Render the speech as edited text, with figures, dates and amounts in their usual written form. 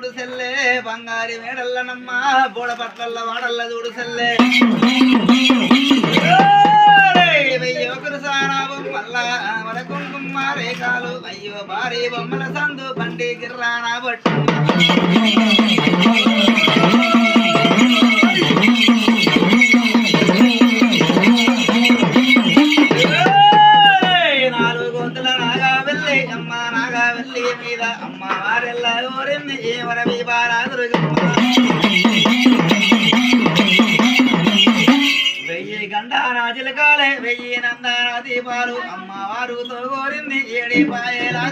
చూడు సెల్లే బంగారి మేడల్లనమ్మ బోడపట్ల వాడల్ల చూడు సెల్లే వెయ్యి ఒకరు సారాబం మళ్ళా మన కుంకుమ రేఖాలు అయ్యో భారీ బొమ్మల సందు బండి గిర్రానా బట్టు మీద అమ్మ వారెల్లా ఓరింది ఏమరవి బారాదురుగమ్మ వెయ్యి గండానా చిలకాలే వెయ్యి నందాన దీపాలు అమ్మవారు తోగోరింది ఏడి పాయేలా